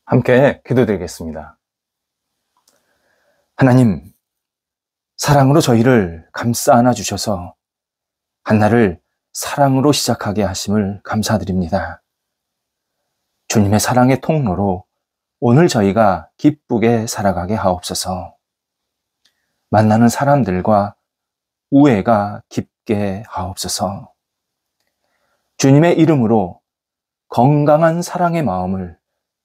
함께 기도드리겠습니다. 하나님, 사랑으로 저희를 감싸 안아 주셔서 한날을 사랑으로 시작하게 하심을 감사드립니다. 주님의 사랑의 통로로 오늘 저희가 기쁘게 살아가게 하옵소서. 만나는 사람들과 우애가 깊게 하옵소서. 주님의 이름으로 건강한 사랑의 마음을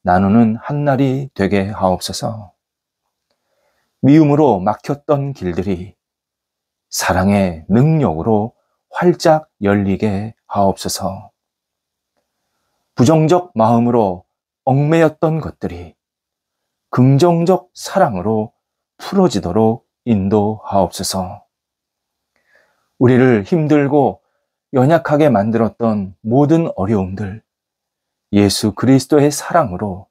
나누는 한날이 되게 하옵소서. 미움으로 막혔던 길들이 사랑의 능력으로 활짝 열리게 하옵소서. 부정적 마음으로 얽매였던 것들이 긍정적 사랑으로 풀어지도록 인도하옵소서. 우리를 힘들고 연약하게 만들었던 모든 어려움들, 예수 그리스도의 사랑으로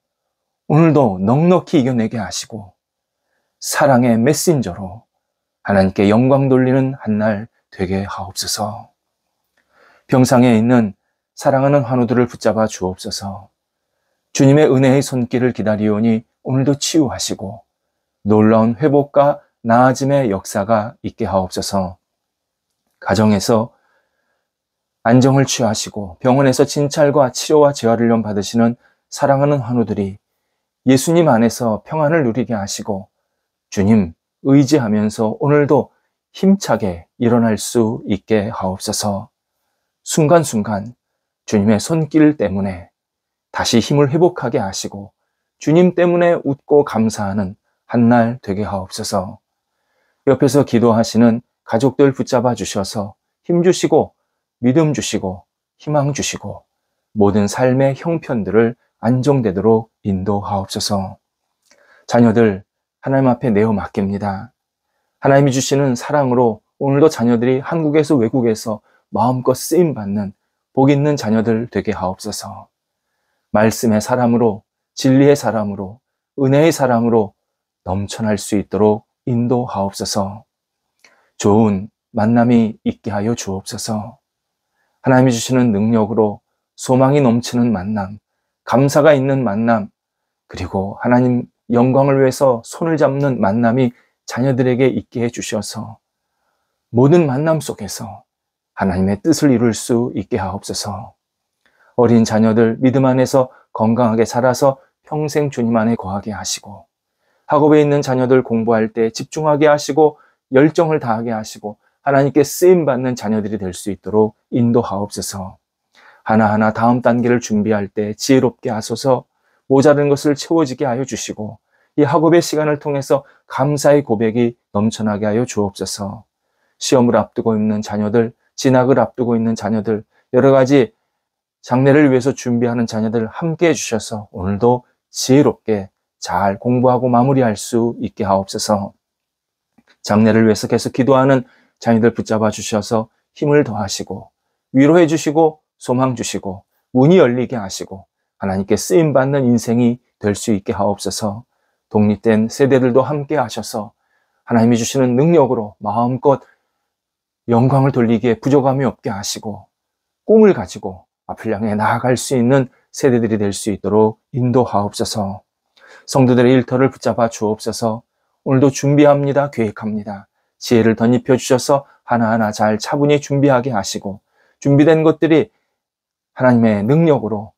오늘도 넉넉히 이겨내게 하시고 사랑의 메신저로 하나님께 영광 돌리는 한날 되게 하옵소서. 병상에 있는 사랑하는 환우들을 붙잡아 주옵소서. 주님의 은혜의 손길을 기다리오니 오늘도 치유하시고 놀라운 회복과 나아짐의 역사가 있게 하옵소서. 가정에서 안정을 취하시고 병원에서 진찰과 치료와 재활훈련 받으시는 사랑하는 환우들이 예수님 안에서 평안을 누리게 하시고 주님 의지하면서 오늘도 힘차게 일어날 수 있게 하옵소서. 순간순간 주님의 손길 때문에 다시 힘을 회복하게 하시고 주님 때문에 웃고 감사하는 한날 되게 하옵소서. 옆에서 기도하시는 가족들 붙잡아 주셔서 힘 주시고 믿음 주시고 희망 주시고 모든 삶의 형편들을 안정되도록 인도하옵소서. 자녀들 하나님 앞에 내어 맡깁니다. 하나님이 주시는 사랑으로 오늘도 자녀들이 한국에서 외국에서 마음껏 쓰임받는 복 있는 자녀들 되게 하옵소서. 말씀의 사람으로 진리의 사람으로 은혜의 사람으로 넘쳐날 수 있도록 인도하옵소서. 좋은 만남이 있게 하여 주옵소서. 하나님이 주시는 능력으로 소망이 넘치는 만남, 감사가 있는 만남, 그리고 하나님 영광을 위해서 손을 잡는 만남이 자녀들에게 있게 해주셔서 모든 만남 속에서 하나님의 뜻을 이룰 수 있게 하옵소서. 어린 자녀들 믿음 안에서 건강하게 자라서 평생 주님 안에 거하게 하시고 학업에 있는 자녀들 공부할 때 집중하게 하시고 열정을 다하게 하시고 하나님께 쓰임받는 자녀들이 될 수 있도록 인도하옵소서. 하나하나 다음 단계를 준비할 때 지혜롭게 하소서. 모자른 것을 채워지게 하여 주시고 이 학업의 시간을 통해서 감사의 고백이 넘쳐나게 하여 주옵소서. 시험을 앞두고 있는 자녀들, 진학을 앞두고 있는 자녀들, 여러 가지 장래를 위해서 준비하는 자녀들 함께 해주셔서 오늘도 지혜롭게 잘 공부하고 마무리할 수 있게 하옵소서. 장래를 위해서 계속 기도하는 자녀들 붙잡아 주셔서 힘을 더하시고 위로해 주시고 소망 주시고 문이 열리게 하시고 하나님께 쓰임받는 인생이 될 수 있게 하옵소서. 독립된 세대들도 함께 하셔서 하나님이 주시는 능력으로 마음껏 영광을 돌리기에 부족함이 없게 하시고 꿈을 가지고 앞을 향해 나아갈 수 있는 세대들이 될 수 있도록 인도하옵소서. 성도들의 일터를 붙잡아 주옵소서. 오늘도 준비합니다. 계획합니다. 지혜를 덧입혀 주셔서 하나하나 잘 차분히 준비하게 하시고 준비된 것들이 하나님의 능력으로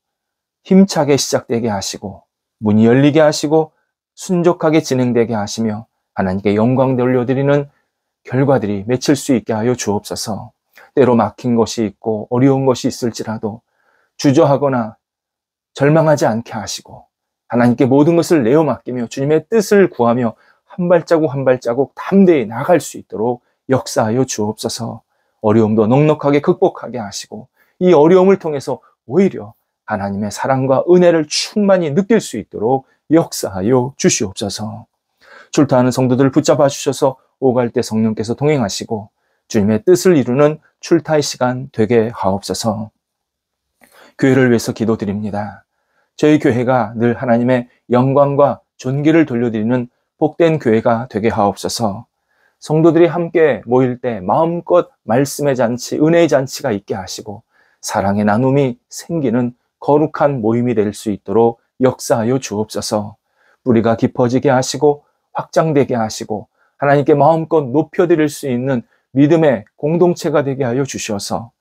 힘차게 시작되게 하시고 문이 열리게 하시고 순적하게 진행되게 하시며 하나님께 영광 돌려드리는 결과들이 맺힐 수 있게 하여 주옵소서. 때로 막힌 것이 있고 어려운 것이 있을지라도 주저하거나 절망하지 않게 하시고 하나님께 모든 것을 내어 맡기며 주님의 뜻을 구하며 한 발자국 한 발자국 담대히 나아갈 수 있도록 역사하여 주옵소서. 어려움도 넉넉하게 극복하게 하시고 이 어려움을 통해서 오히려 하나님의 사랑과 은혜를 충만히 느낄 수 있도록 역사하여 주시옵소서. 출타하는 성도들을 붙잡아 주셔서 오갈 때 성령께서 동행하시고 주님의 뜻을 이루는 출타의 시간 되게 하옵소서. 교회를 위해서 기도드립니다. 저희 교회가 늘 하나님의 영광과 존귀를 돌려드리는 복된 교회가 되게 하옵소서. 성도들이 함께 모일 때 마음껏 말씀의 잔치, 은혜의 잔치가 있게 하시고 사랑의 나눔이 생기는 거룩한 모임이 될 수 있도록 역사하여 주옵소서. 뿌리가 깊어지게 하시고 확장되게 하시고 하나님께 마음껏 높여드릴 수 있는 믿음의 공동체가 되게 하여 주셔서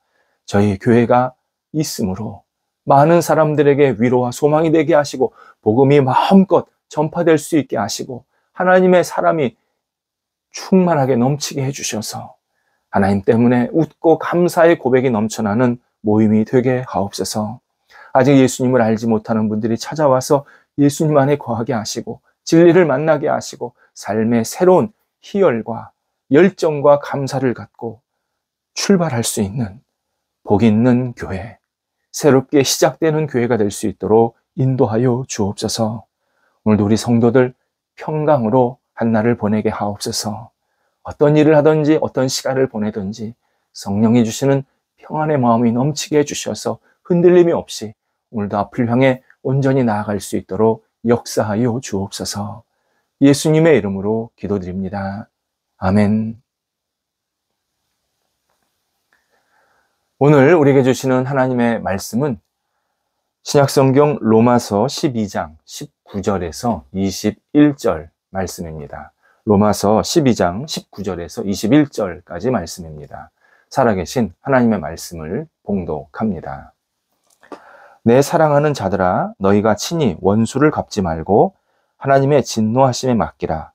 저희 교회가 있으므로 많은 사람들에게 위로와 소망이 되게 하시고 복음이 마음껏 전파될 수 있게 하시고 하나님의 사람이 충만하게 넘치게 해주셔서 하나님 때문에 웃고 감사의 고백이 넘쳐나는 모임이 되게 하옵소서. 아직 예수님을 알지 못하는 분들이 찾아와서 예수님 안에 거하게 하시고 진리를 만나게 하시고 삶의 새로운 희열과 열정과 감사를 갖고 출발할 수 있는 복 있는 교회, 새롭게 시작되는 교회가 될 수 있도록 인도하여 주옵소서. 오늘도 우리 성도들 평강으로 한 날을 보내게 하옵소서. 어떤 일을 하든지 어떤 시간을 보내든지 성령이 주시는 평안의 마음이 넘치게 해주셔서 흔들림이 없이 오늘도 앞을 향해 온전히 나아갈 수 있도록 역사하여 주옵소서. 예수님의 이름으로 기도드립니다. 아멘. 오늘 우리에게 주시는 하나님의 말씀은 신약성경 로마서 12장 19절에서 21절 말씀입니다. 로마서 12장 19절에서 21절까지 말씀입니다. 살아계신 하나님의 말씀을 봉독합니다. 내 사랑하는 자들아, 너희가 친히 원수를 갚지 말고 하나님의 진노하심에 맡기라.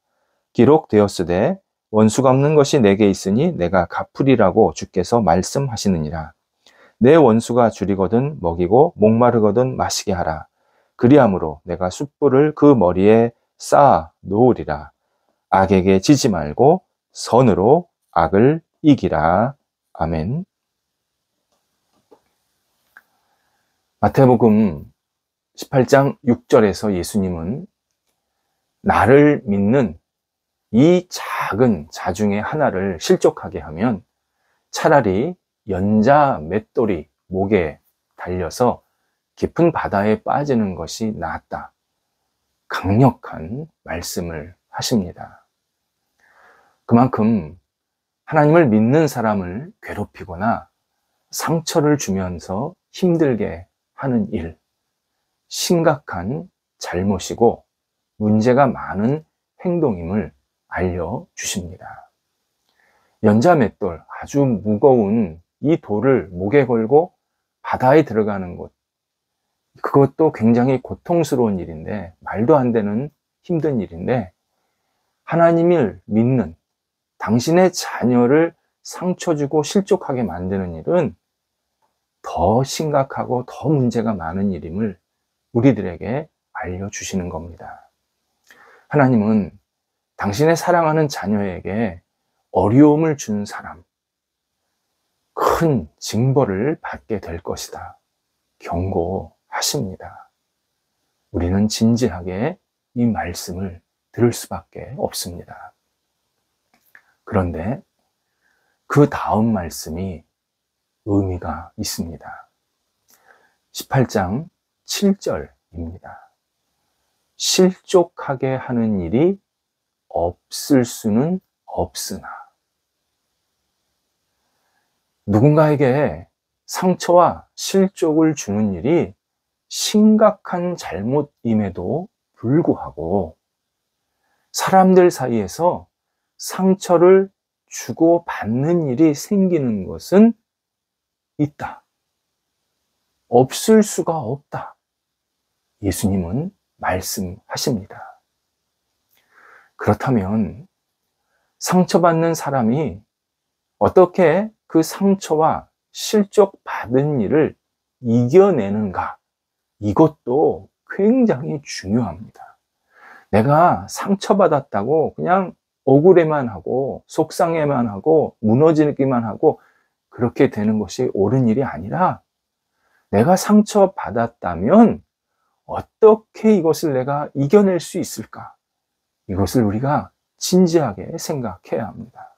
기록되었으되 원수 갚는 것이 내게 있으니 내가 갚으리라고 주께서 말씀하시느니라. 내 원수가 줄이거든 먹이고 목마르거든 마시게 하라. 그리함으로 내가 숯불을 그 머리에 쌓아 놓으리라. 악에게 지지 말고 선으로 악을 이기라. 아멘. 마태복음 18장 6절에서 예수님은 나를 믿는 이 작은 자 중에 하나를 실족하게 하면 차라리 연자 맷돌이 목에 달려서 깊은 바다에 빠지는 것이 낫다. 강력한 말씀을 하십니다. 그만큼 하나님을 믿는 사람을 괴롭히거나 상처를 주면서 힘들게 하는 일, 심각한 잘못이고 문제가 많은 행동임을 알려주십니다. 연자맷돌, 아주 무거운 이 돌을 목에 걸고 바다에 들어가는 것, 그것도 굉장히 고통스러운 일인데, 말도 안 되는 힘든 일인데, 하나님을 믿는 당신의 자녀를 상처 주고 실족하게 만드는 일은 더 심각하고 더 문제가 많은 일임을 우리들에게 알려주시는 겁니다. 하나님은 당신의 사랑하는 자녀에게 어려움을 준 사람, 큰 징벌을 받게 될 것이다. 경고하십니다. 우리는 진지하게 이 말씀을 들을 수밖에 없습니다. 그런데 그 다음 말씀이 의미가 있습니다. 18장 7절입니다. 실족하게 하는 일이 없을 수는 없으나, 누군가에게 상처와 실족을 주는 일이 심각한 잘못임에도 불구하고 사람들 사이에서 상처를 주고받는 일이 생기는 것은 있다. 없을 수가 없다. 예수님은 말씀하십니다. 그렇다면 상처받는 사람이 어떻게 그 상처와 실족받은 일을 이겨내는가? 이것도 굉장히 중요합니다. 내가 상처받았다고 그냥 억울해만 하고 속상해만 하고 무너지기만 하고 그렇게 되는 것이 옳은 일이 아니라, 내가 상처받았다면 어떻게 이것을 내가 이겨낼 수 있을까? 이것을 우리가 진지하게 생각해야 합니다.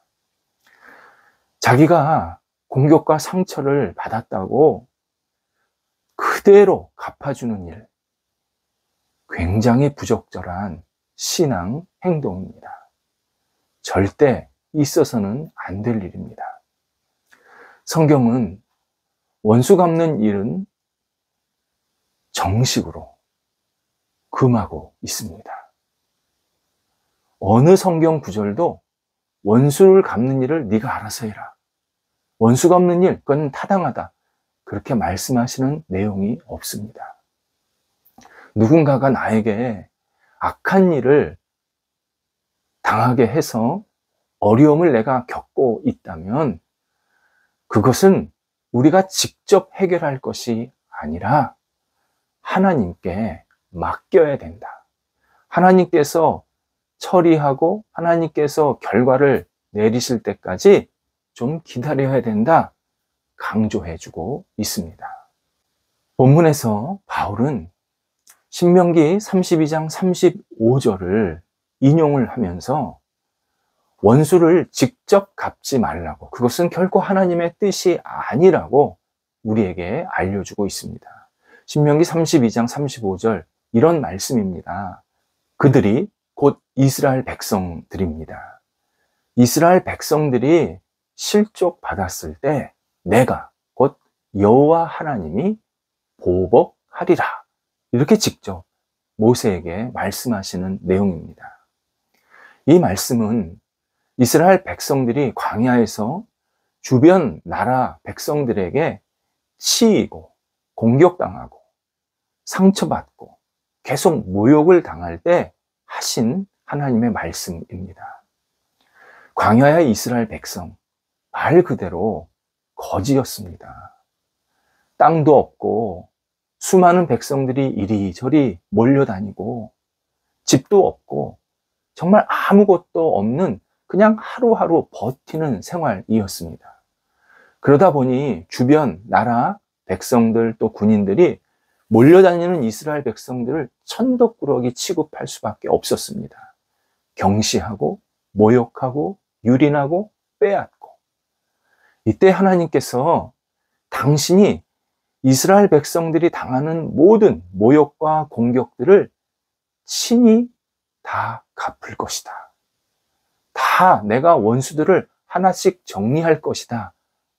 자기가 공격과 상처를 받았다고 그대로 갚아주는 일, 굉장히 부적절한 신앙 행동입니다. 절대 있어서는 안 될 일입니다. 성경은 원수 갚는 일은 정식으로, 금하고 있습니다. 어느 성경 구절도 원수를 갚는 일을 네가 알아서 해라. 원수 갚는 일, 그건 타당하다. 그렇게 말씀하시는 내용이 없습니다. 누군가가 나에게 악한 일을 당하게 해서 어려움을 내가 겪고 있다면 그것은 우리가 직접 해결할 것이 아니라 하나님께 맡겨야 된다. 하나님께서 처리하고 하나님께서 결과를 내리실 때까지 좀 기다려야 된다. 강조해주고 있습니다. 본문에서 바울은 신명기 32장 35절을 인용을 하면서 원수를 직접 갚지 말라고, 그것은 결코 하나님의 뜻이 아니라고 우리에게 알려주고 있습니다. 신명기 32장 35절 이런 말씀입니다. 그들이 곧 이스라엘 백성들입니다. 이스라엘 백성들이 실족 받았을 때 내가 곧 여호와 하나님이 보복하리라. 이렇게 직접 모세에게 말씀하시는 내용입니다. 이 말씀은 이스라엘 백성들이 광야에서 주변 나라 백성들에게 치이고 공격당하고 상처받고 계속 모욕을 당할 때 하신 하나님의 말씀입니다. 광야의 이스라엘 백성, 말 그대로 거지였습니다. 땅도 없고 수많은 백성들이 이리저리 몰려다니고 집도 없고 정말 아무것도 없는 그냥 하루하루 버티는 생활이었습니다. 그러다 보니 주변 나라 백성들 또 군인들이 몰려다니는 이스라엘 백성들을 천덕꾸러기 취급할 수밖에 없었습니다. 경시하고 모욕하고 유린하고 빼앗고. 이때 하나님께서 당신이 이스라엘 백성들이 당하는 모든 모욕과 공격들을 친히 다 갚을 것이다. 다 내가 원수들을 하나씩 정리할 것이다.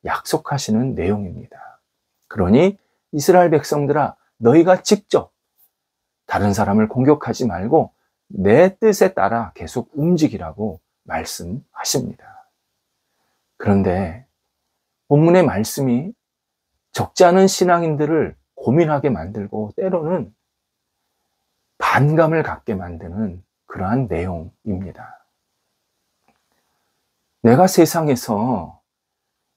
약속하시는 내용입니다. 그러니 이스라엘 백성들아, 너희가 직접 다른 사람을 공격하지 말고 내 뜻에 따라 계속 움직이라고 말씀하십니다. 그런데 본문의 말씀이 적지 않은 신앙인들을 고민하게 만들고 때로는 반감을 갖게 만드는 그러한 내용입니다. 내가 세상에서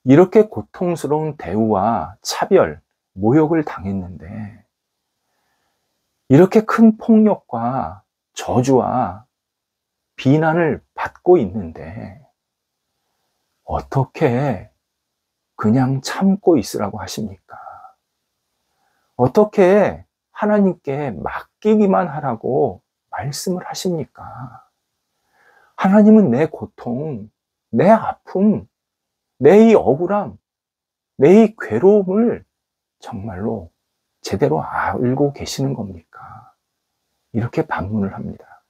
이렇게 고통스러운 대우와 차별, 모욕을 당했는데 이렇게 큰 폭력과 저주와 비난을 받고 있는데 어떻게 그냥 참고 있으라고 하십니까? 어떻게 하나님께 맡기기만 하라고 말씀을 하십니까? 하나님은 내 고통, 내 아픔, 내 이 억울함, 내 이 괴로움을 정말로 제대로 알고 계시는 겁니까? 이렇게 반문을 합니다.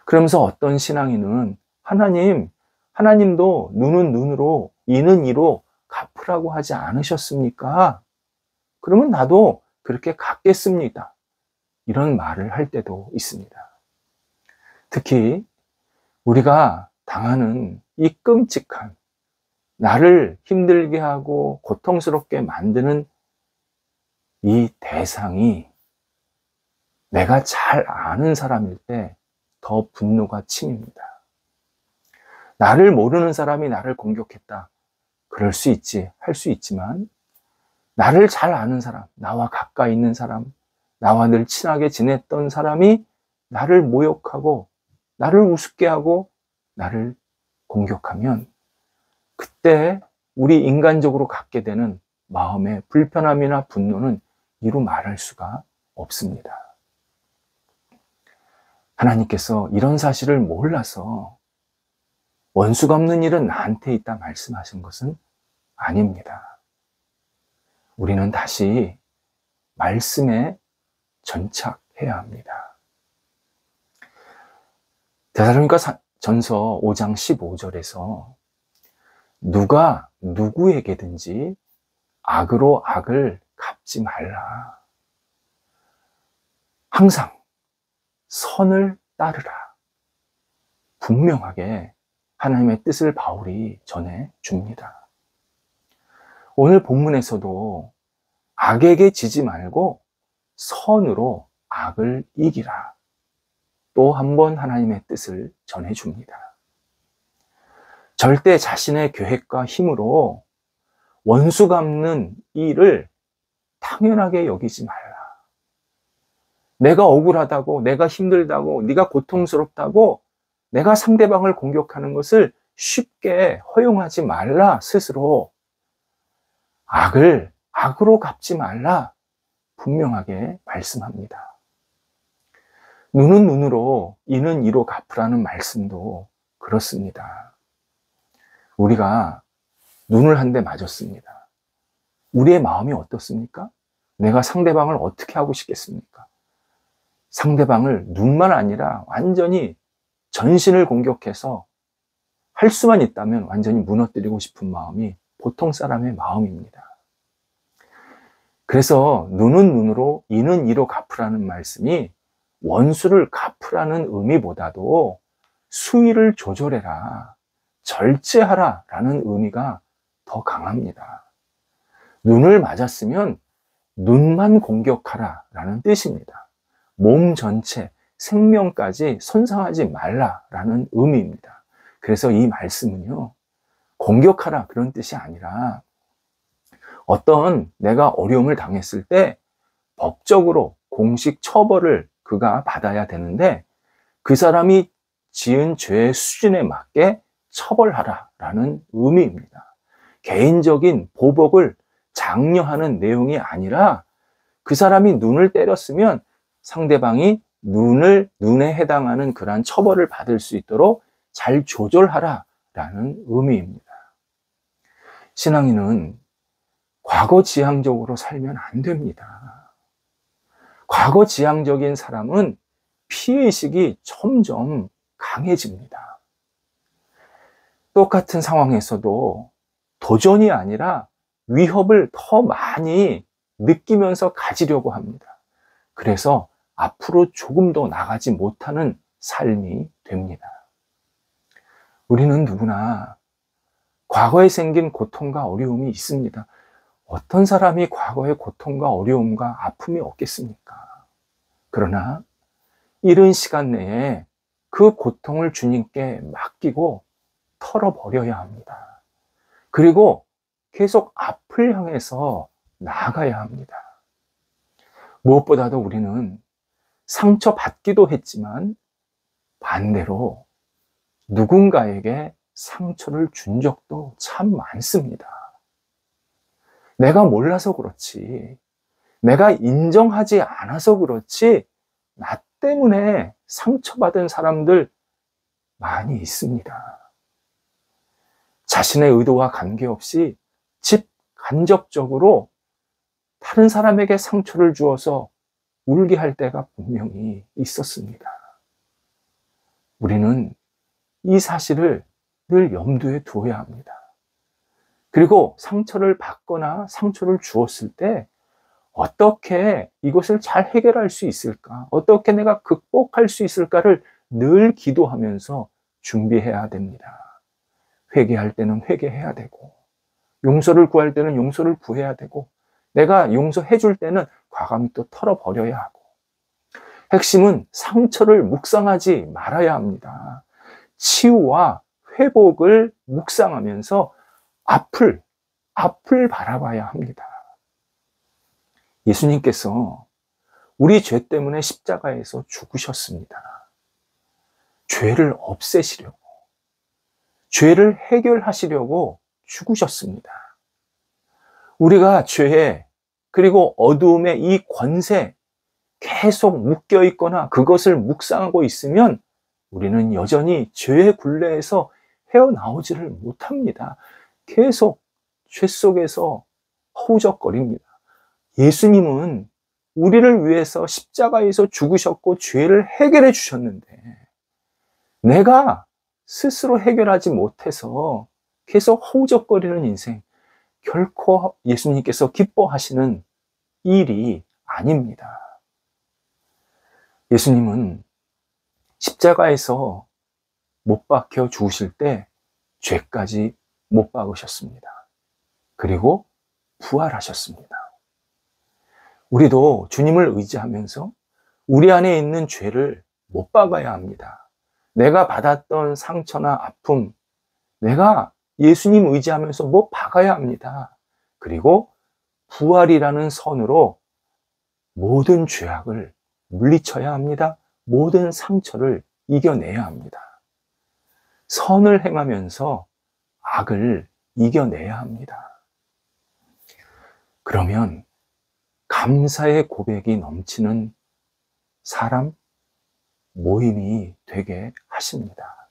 그러면서 어떤 신앙인은 하나님도 눈은 눈으로, 이는 이로 갚으라고 하지 않으셨습니까? 그러면 나도 그렇게 갚겠습니다. 이런 말을 할 때도 있습니다. 특히 우리가 당하는 이 끔찍한, 나를 힘들게 하고 고통스럽게 만드는 이 대상이 내가 잘 아는 사람일 때 더 분노가 치밉니다. 나를 모르는 사람이 나를 공격했다. 그럴 수 있지, 할 수 있지만 나를 잘 아는 사람, 나와 가까이 있는 사람, 나와 늘 친하게 지냈던 사람이 나를 모욕하고 나를 우습게 하고 나를 공격하면 그때 우리 인간적으로 갖게 되는 마음의 불편함이나 분노는 이루 말할 수가 없습니다. 하나님께서 이런 사실을 몰라서 원수 갚는 일은 나한테 있다 말씀하신 것은 아닙니다. 우리는 다시 말씀에 전착해야 합니다. 데살로니가 전서 5장 15절에서 누가 누구에게든지 악으로 악을 갚지 말라. 항상 선을 따르라. 분명하게 하나님의 뜻을 바울이 전해줍니다. 오늘 본문에서도 악에게 지지 말고 선으로 악을 이기라. 또 한 번 하나님의 뜻을 전해줍니다. 절대 자신의 계획과 힘으로 원수 갚는 일을 당연하게 여기지 말라. 내가 억울하다고, 내가 힘들다고, 네가 고통스럽다고 내가 상대방을 공격하는 것을 쉽게 허용하지 말라. 스스로 악을 악으로 갚지 말라. 분명하게 말씀합니다. 눈은 눈으로, 이는 이로 갚으라는 말씀도 그렇습니다. 우리가 눈을 한 대 맞았습니다. 우리의 마음이 어떻습니까? 내가 상대방을 어떻게 하고 싶겠습니까? 상대방을 눈만 아니라 완전히 전신을 공격해서 할 수만 있다면 완전히 무너뜨리고 싶은 마음이 보통 사람의 마음입니다. 그래서 눈은 눈으로, 이는 이로 갚으라는 말씀이 원수를 갚으라는 의미보다도 수위를 조절해라, 절제하라 라는 의미가 더 강합니다. 눈을 맞았으면 눈만 공격하라 라는 뜻입니다. 몸 전체, 생명까지 손상하지 말라라는 의미입니다. 그래서 이 말씀은요, 공격하라 그런 뜻이 아니라 어떤 내가 어려움을 당했을 때 법적으로 공식 처벌을 그가 받아야 되는데 그 사람이 지은 죄의 수준에 맞게 처벌하라라는 의미입니다. 개인적인 보복을 장려하는 내용이 아니라 그 사람이 눈을 때렸으면 상대방이 눈에 해당하는 그러한 처벌을 받을 수 있도록 잘 조절하라라는 의미입니다. 신앙인은 과거 지향적으로 살면 안 됩니다. 과거 지향적인 사람은 피해의식이 점점 강해집니다. 똑같은 상황에서도 도전이 아니라 위협을 더 많이 느끼면서 가지려고 합니다. 그래서 앞으로 조금 더 나가지 못하는 삶이 됩니다. 우리는 누구나 과거에 생긴 고통과 어려움이 있습니다. 어떤 사람이 과거의 고통과 어려움과 아픔이 없겠습니까? 그러나 이른 시간 내에 그 고통을 주님께 맡기고 털어버려야 합니다. 그리고 계속 앞을 향해서 나아가야 합니다. 무엇보다도 우리는 상처받기도 했지만 반대로 누군가에게 상처를 준 적도 참 많습니다. 내가 몰라서 그렇지, 내가 인정하지 않아서 그렇지, 나 때문에 상처받은 사람들 많이 있습니다. 자신의 의도와 관계없이 직간접적으로 다른 사람에게 상처를 주어서 울게 할 때가 분명히 있었습니다. 우리는 이 사실을 늘 염두에 두어야 합니다. 그리고 상처를 받거나 상처를 주었을 때 어떻게 이것을 잘 해결할 수 있을까? 어떻게 내가 극복할 수 있을까를 늘 기도하면서 준비해야 됩니다. 회개할 때는 회개해야 되고, 용서를 구할 때는 용서를 구해야 되고, 내가 용서해 줄 때는 과감히 또 털어버려야 하고, 핵심은 상처를 묵상하지 말아야 합니다. 치유와 회복을 묵상하면서 앞을 바라봐야 합니다. 예수님께서 우리 죄 때문에 십자가에서 죽으셨습니다. 죄를 없애시려고, 죄를 해결하시려고 죽으셨습니다. 우리가 죄에, 그리고 어두움의 이 권세 계속 묶여 있거나 그것을 묵상하고 있으면 우리는 여전히 죄의 굴레에서 헤어나오지를 못합니다. 계속 죄 속에서 허우적거립니다. 예수님은 우리를 위해서 십자가에서 죽으셨고 죄를 해결해 주셨는데 내가 스스로 해결하지 못해서 계속 허우적거리는 인생, 결코 예수님께서 기뻐하시는 일이 아닙니다. 예수님은 십자가에서 못 박혀 죽으실 때 죄까지 못 박으셨습니다. 그리고 부활하셨습니다. 우리도 주님을 의지하면서 우리 안에 있는 죄를 못 박아야 합니다. 내가 받았던 상처나 아픔, 내가 예수님 의지하면서 못 박아야 합니다. 그리고 부활이라는 선으로 모든 죄악을 물리쳐야 합니다. 모든 상처를 이겨내야 합니다. 선을 행하면서 악을 이겨내야 합니다. 그러면 감사의 고백이 넘치는 사람, 모임이 되게 하십니다.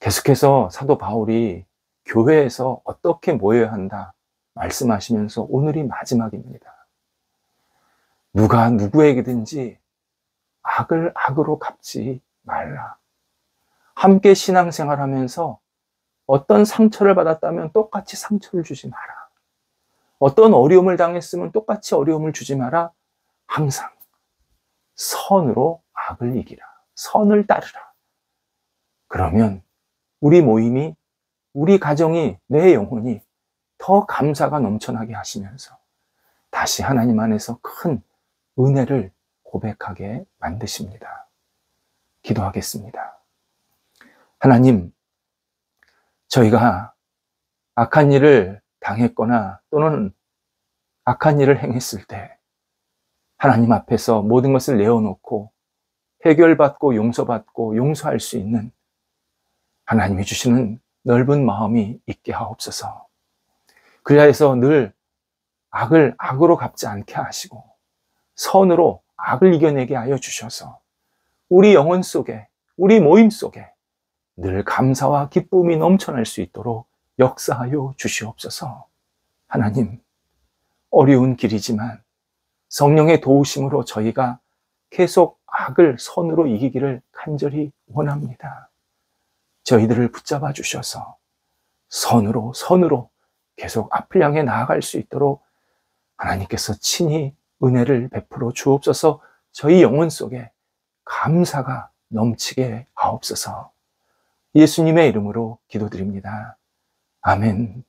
계속해서 사도 바울이 교회에서 어떻게 모여야 한다 말씀하시면서 오늘이 마지막입니다. 누가 누구에게든지 악을 악으로 갚지 말라. 함께 신앙생활하면서 어떤 상처를 받았다면 똑같이 상처를 주지 마라. 어떤 어려움을 당했으면 똑같이 어려움을 주지 마라. 항상 선으로 악을 이기라. 선을 따르라. 그러면 우리 모임이, 우리 가정이, 내 영혼이 더 감사가 넘쳐나게 하시면서 다시 하나님 안에서 큰 은혜를 고백하게 만드십니다. 기도하겠습니다. 하나님, 저희가 악한 일을 당했거나 또는 악한 일을 행했을 때 하나님 앞에서 모든 것을 내어놓고 해결받고 용서받고 용서할 수 있는 하나님이 주시는 넓은 마음이 있게 하옵소서. 그리하여서 늘 악을 악으로 갚지 않게 하시고 선으로 악을 이겨내게 하여 주셔서 우리 영혼 속에, 우리 모임 속에 늘 감사와 기쁨이 넘쳐날 수 있도록 역사하여 주시옵소서. 하나님, 어려운 길이지만 성령의 도우심으로 저희가 계속 악을 선으로 이기기를 간절히 원합니다. 저희들을 붙잡아 주셔서 선으로 계속 앞을 향해 나아갈 수 있도록 하나님께서 친히 은혜를 베풀어 주옵소서. 저희 영혼 속에 감사가 넘치게 하옵소서. 예수님의 이름으로 기도드립니다. 아멘.